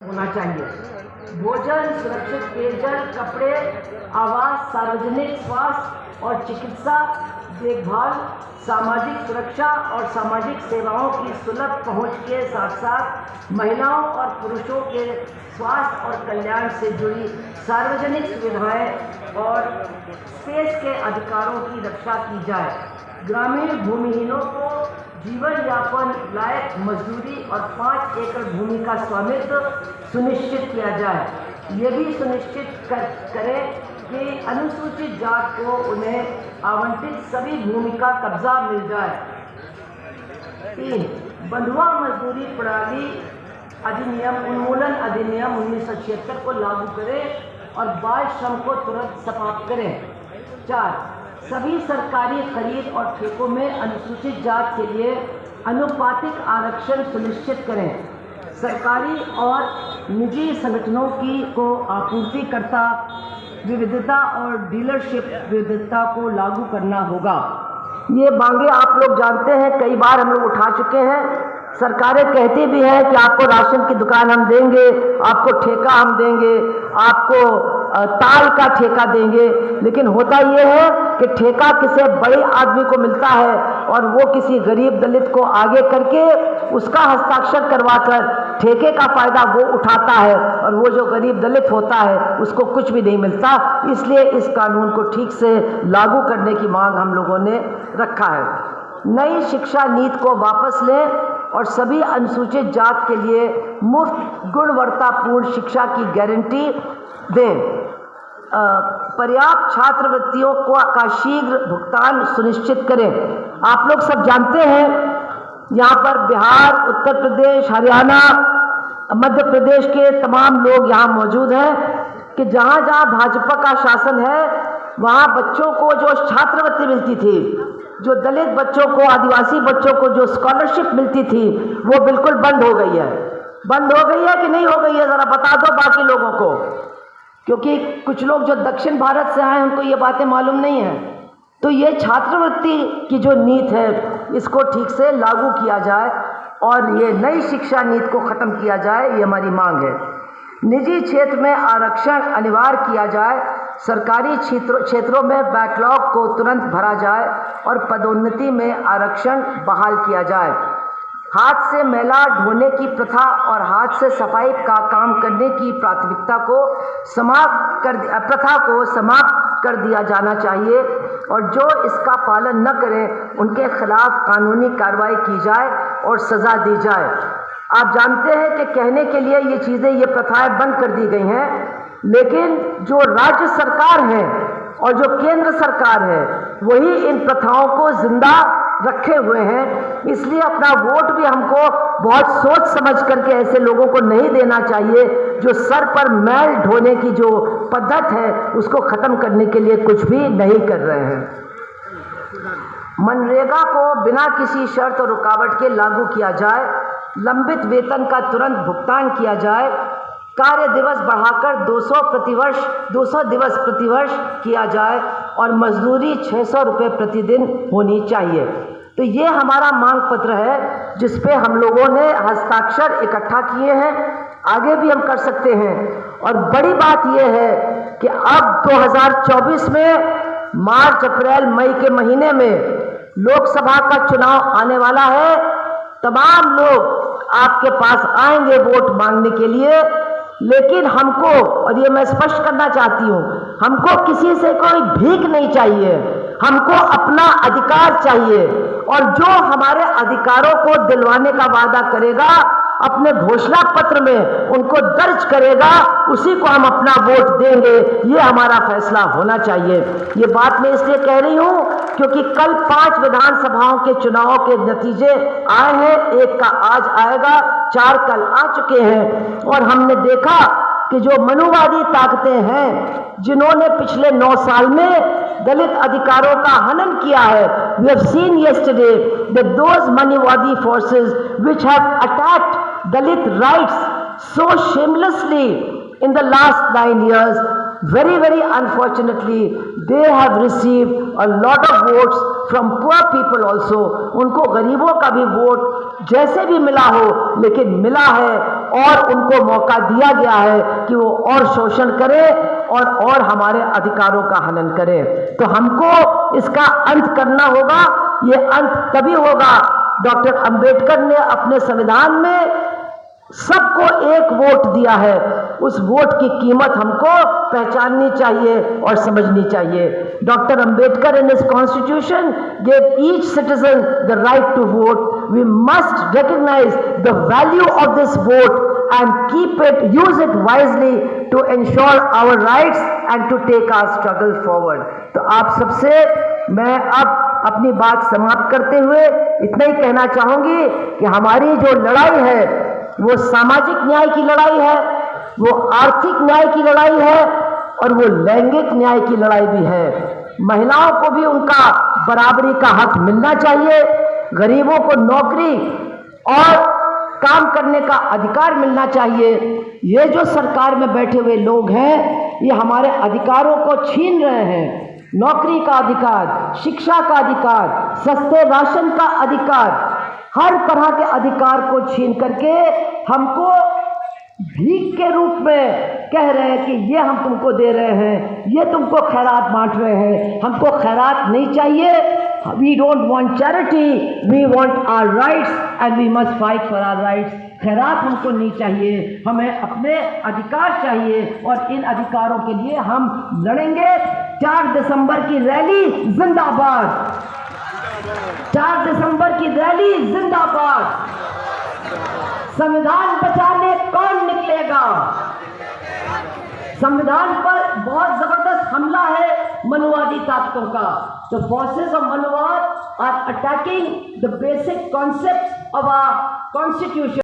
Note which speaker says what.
Speaker 1: होना चाहिए। भोजन, सुरक्षित पेयजल, कपड़े, आवास, सार्वजनिक स्वास्थ्य और चिकित्सा देखभाल, सामाजिक सुरक्षा और सामाजिक सेवाओं की सुलभ पहुंच के साथ साथ महिलाओं और पुरुषों के स्वास्थ्य और कल्याण से जुड़ी सार्वजनिक सुविधाएं और स्पेस के अधिकारों की रक्षा की जाए। ग्रामीण भूमिहीनों को जीवन यापन लायक मजदूरी और 5 एकड़ भूमि का स्वामित्व सुनिश्चित किया जाए। ये भी सुनिश्चित करें कि अनुसूचित जात को उन्हें आवंटित सभी भूमि का कब्जा मिल जाए। 3. बंधुआ मजदूरी प्रणाली अधिनियम उन्मूलन अधिनियम 1976 को लागू करें और बाल श्रम को तुरंत समाप्त करें। 4. सभी सरकारी खरीद और ठेकों में अनुसूचित जात के लिए अनुपातिक आरक्षण सुनिश्चित करें। सरकारी और निजी संगठनों को आपूर्तिकर्ता विविधता और डीलरशिप विविधता को लागू करना होगा। ये मांगे आप लोग जानते हैं, कई बार हम लोग उठा चुके हैं। सरकारें कहती भी हैं कि आपको राशन की दुकान हम देंगे, आपको ठेका हम देंगे, आपको ताल का ठेका देंगे, लेकिन होता ये है कि ठेका किसी बड़े आदमी को मिलता है और वो किसी गरीब दलित को आगे करके उसका हस्ताक्षर करवाकर ठेके का फायदा वो उठाता है और वो जो गरीब दलित होता है उसको कुछ भी नहीं मिलता। इसलिए इस कानून को ठीक से लागू करने की मांग हम लोगों ने रखा है। नई शिक्षा नीति को वापस लें और सभी अनुसूचित जात के लिए मुफ्त गुणवत्तापूर्ण शिक्षा की गारंटी दें। पर्याप्त छात्रवृत्तियों का शीघ्र भुगतान सुनिश्चित करें। आप लोग सब जानते हैं, यहाँ पर बिहार, उत्तर प्रदेश, हरियाणा, मध्य प्रदेश के तमाम लोग यहाँ मौजूद हैं कि जहाँ जहाँ भाजपा का शासन है वहाँ बच्चों को जो छात्रवृत्ति मिलती थी, जो दलित बच्चों को, आदिवासी बच्चों को जो स्कॉलरशिप मिलती थी, वो बिल्कुल बंद हो गई है। बंद हो गई है कि नहीं हो गई है, ज़रा बता दो बाकी लोगों को, क्योंकि कुछ लोग जो दक्षिण भारत से आए उनको ये बातें मालूम नहीं है। तो ये छात्रवृत्ति की जो नीति है इसको ठीक से लागू किया जाए और ये नई शिक्षा नीति को ख़त्म किया जाए, ये हमारी मांग है। निजी क्षेत्र में आरक्षण अनिवार्य किया जाए। सरकारी क्षेत्रों में बैकलॉग को तुरंत भरा जाए और पदोन्नति में आरक्षण बहाल किया जाए। हाथ से मैला ढोने की प्रथा और हाथ से सफाई का काम करने की प्रथा को समाप्त कर दिया जाना चाहिए और जो इसका पालन न करें उनके खिलाफ कानूनी कार्रवाई की जाए और सज़ा दी जाए। आप जानते हैं कि कहने के लिए ये चीज़ें, ये प्रथाएं बंद कर दी गई हैं, लेकिन जो राज्य सरकार है और जो केंद्र सरकार है वही इन प्रथाओं को जिंदा रखे हुए हैं। इसलिए अपना वोट भी हमको बहुत सोच समझ करके ऐसे लोगों को नहीं देना चाहिए जो सर पर मैल ढोने की जो पद्धति है उसको ख़त्म करने के लिए कुछ भी नहीं कर रहे हैं। मनरेगा को बिना किसी शर्त और रुकावट के लागू किया जाए। लंबित वेतन का तुरंत भुगतान किया जाए। कार्य दिवस बढ़ाकर 200 दिवस प्रतिवर्ष किया जाए और मजदूरी 600 रुपये प्रतिदिन होनी चाहिए। तो ये हमारा मांग पत्र है जिस पे हम लोगों ने हस्ताक्षर इकट्ठा किए हैं। आगे भी हम कर सकते हैं। और बड़ी बात यह है कि अब 2024 में मार्च, अप्रैल, मई के महीने में लोकसभा का चुनाव आने वाला है। तमाम लोग आपके पास आएंगे वोट मांगने के लिए, लेकिन हमको, और ये मैं स्पष्ट करना चाहती हूँ, हमको किसी से कोई भीख नहीं चाहिए, हमको अपना अधिकार चाहिए। और जो हमारे अधिकारों को दिलवाने का वादा करेगा अपने घोषणा पत्र में उनको दर्ज करेगा, उसी को हम अपना वोट देंगे। ये हमारा फैसला होना चाहिए। ये बात मैं इसलिए कह रही हूँ क्योंकि कल 5 विधानसभाओं के चुनाव के नतीजे आए हैं, एक का आज आएगा, 4 कल आ चुके हैं। और हमने देखा कि जो मनुवादी ताकतें हैं जिन्होंने पिछले 9 साल में दलित अधिकारों का हनन किया है, we have seen yesterday that those Manivadi forces which have attacked Dalit rights so shamelessly in the last 9 years, very, very unfortunately, they have received a lot of votes from poor people also. उनको गरीबों का भी vote जैसे भी मिला हो, लेकिन मिला है और उनको मौका दिया गया है कि वो और शोषण करें और हमारे अधिकारों का हनन करें। तो हमको इसका अंत करना होगा। ये अंत तभी होगा, डॉक्टर अंबेडकर ने अपने संविधान में सबको एक वोट दिया है, उस वोट की कीमत हमको पहचाननी चाहिए और समझनी चाहिए। Doctor Ambedkar in his constitution gave each citizen the right to vote. We must recognize the value of this vote and use it wisely to ensure our rights and to take our struggle forward. तो आप सबसे मैं अब अपनी बात समाप्त करते हुए इतना ही कहना चाहूंगी कि हमारी जो लड़ाई है वो सामाजिक न्याय की लड़ाई है, वो आर्थिक न्याय की लड़ाई है और वो लैंगिक न्याय की लड़ाई भी है। महिलाओं को भी उनका बराबरी का हक मिलना चाहिए, गरीबों को नौकरी और काम करने का अधिकार मिलना चाहिए। ये जो सरकार में बैठे हुए लोग हैं ये हमारे अधिकारों को छीन रहे हैं। नौकरी का अधिकार, शिक्षा का अधिकार, सस्ते राशन का अधिकार, हर तरह के अधिकार को छीन करके हमको भीख के रूप में कह रहे हैं कि ये हम तुमको दे रहे हैं, ये तुमको खैरात बांट रहे हैं। हमको खैरात नहीं चाहिए। We don't want charity, we want our rights and we must fight for our rights. खैरात हमको नहीं चाहिए, हमें अपने अधिकार चाहिए और इन अधिकारों के लिए हम लड़ेंगे। 4 दिसंबर की रैली जिंदाबाद, 4 दिसंबर की रैली जिंदाबाद। संविधान बचाने कौन निकलेगा? संविधान पर बहुत जबरदस्त हमला है मनुवादी ताकतों का। The forces of Manuwad are attacking the basic concepts of our constitution.